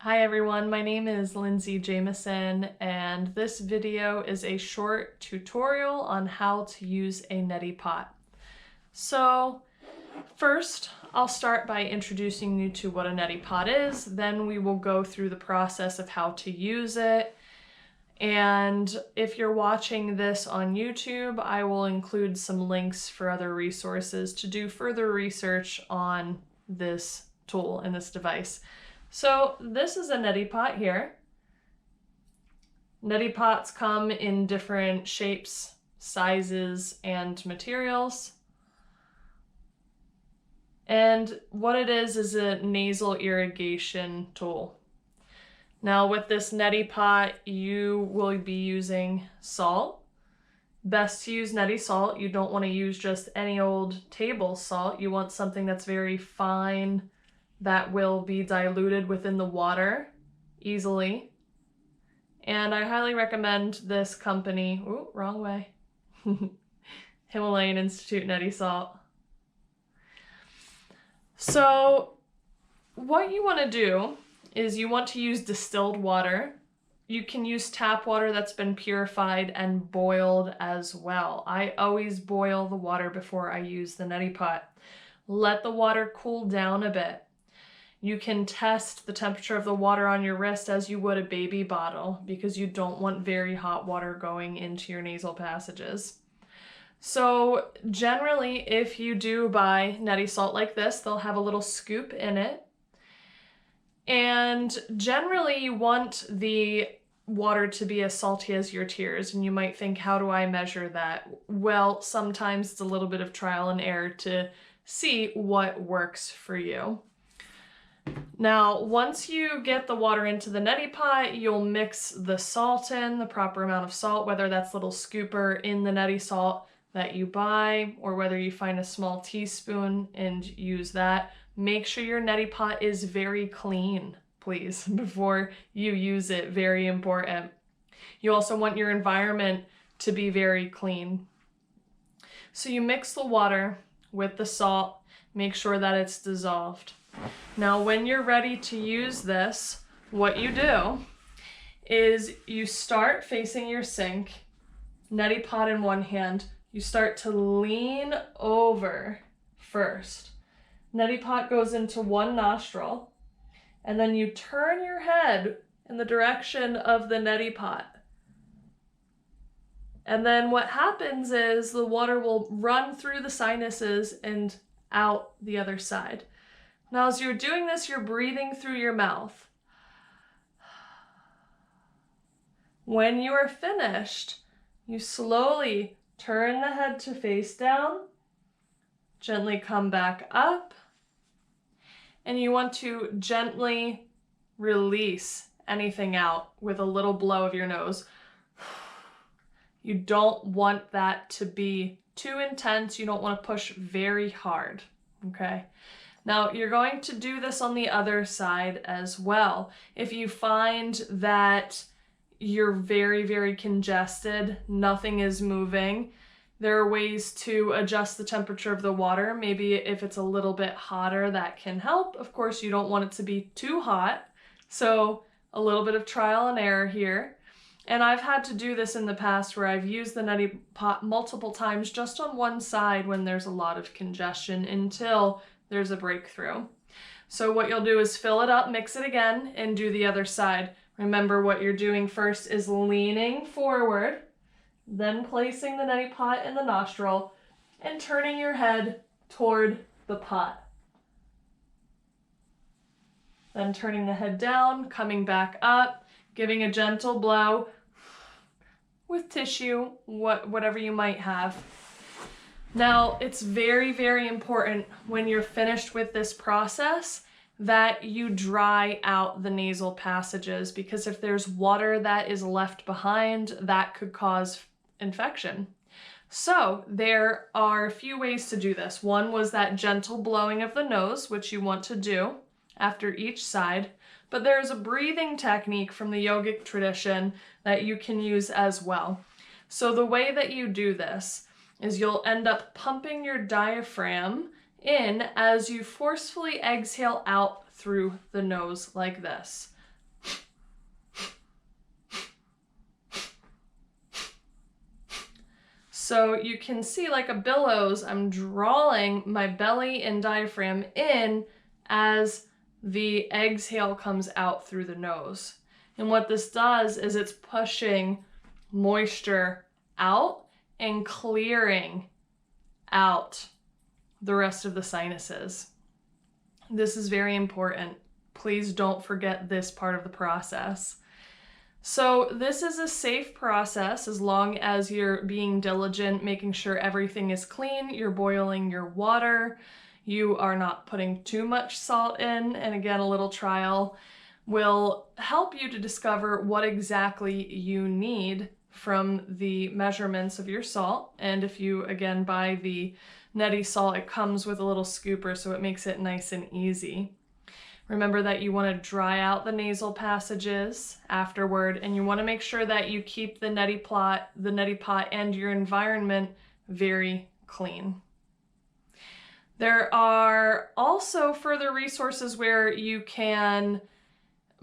Hi everyone, my name is Lindsay Jameson, and this video is a short tutorial on how to use a neti pot. So first, I'll start by introducing you to what a neti pot is, then we will go through the process of how to use it. And if you're watching this on YouTube, I will include some links for other resources to do further research on this tool and this device. So this is a neti pot here. Neti pots come in different shapes, sizes, and materials. And what it is a nasal irrigation tool. Now with this neti pot, you will be using salt. Best to use neti salt. You don't want to use just any old table salt. You want something that's very fine, that will be diluted within the water easily. And I highly recommend this company, ooh, wrong way, Himalayan Institute Neti Salt. So what you want to do is you want to use distilled water. You can use tap water that's been purified and boiled as well. I always boil the water before I use the neti pot. Let the water cool down a bit. You can test the temperature of the water on your wrist as you would a baby bottle, because you don't want very hot water going into your nasal passages. So generally, if you do buy neti salt like this, they'll have a little scoop in it. And generally you want the water to be as salty as your tears. And you might think, how do I measure that? Well, sometimes it's a little bit of trial and error to see what works for you. Now, once you get the water into the neti pot, you'll mix the salt in, the proper amount of salt, whether that's little scooper in the neti salt that you buy, or whether you find a small teaspoon and use that. Make sure your neti pot is very clean, please, before you use it. Very important. You also want your environment to be very clean. So you mix the water with the salt, make sure that it's dissolved. Now, when you're ready to use this, what you do is you start facing your sink, neti pot in one hand. You start to lean over first. Neti pot goes into one nostril, and then you turn your head in the direction of the neti pot. And then what happens is the water will run through the sinuses and out the other side. Now, as you're doing this, you're breathing through your mouth. When you are finished, you slowly turn the head to face down, gently come back up, and you want to gently release anything out with a little blow of your nose. You don't want that to be too intense. You don't want to push very hard, okay? Now, you're going to do this on the other side as well. If you find that you're very, very congested, nothing is moving, there are ways to adjust the temperature of the water. Maybe if it's a little bit hotter, that can help. Of course, you don't want it to be too hot, so a little bit of trial and error here. And I've had to do this in the past where I've used the neti pot multiple times just on one side when there's a lot of congestion until there's a breakthrough. So what you'll do is fill it up, mix it again, and do the other side. Remember, what you're doing first is leaning forward, then placing the neti pot in the nostril, and turning your head toward the pot. Then turning the head down, coming back up, giving a gentle blow with tissue, whatever you might have. Now, it's very, very important when you're finished with this process that you dry out the nasal passages, because if there's water that is left behind, that could cause infection. So there are a few ways to do this. One was that gentle blowing of the nose, which you want to do after each side, but there's a breathing technique from the yogic tradition that you can use as well. So the way that you do this is you'll end up pumping your diaphragm in as you forcefully exhale out through the nose like this. So you can see like a billows, I'm drawing my belly and diaphragm in as the exhale comes out through the nose. And what this does is it's pushing moisture out and clearing out the rest of the sinuses. This is very important. Please don't forget this part of the process. So this is a safe process as long as you're being diligent, making sure everything is clean, you're boiling your water, you are not putting too much salt in, and again, a little trial will help you to discover what exactly you need from the measurements of your salt. And if you, again, buy the Neti salt, it comes with a little scooper, so it makes it nice and easy. Remember that you want to dry out the nasal passages afterward, and you want to make sure that you keep the neti pot and your environment very clean. There are also further resources where you can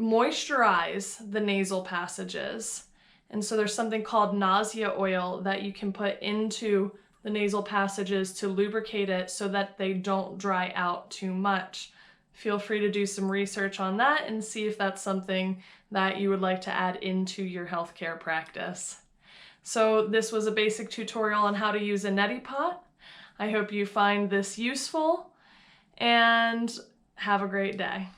moisturize the nasal passages. And so there's something called nausea oil that you can put into the nasal passages to lubricate it so that they don't dry out too much. Feel free to do some research on that and see if that's something that you would like to add into your healthcare practice. So this was a basic tutorial on how to use a neti pot. I hope you find this useful and have a great day.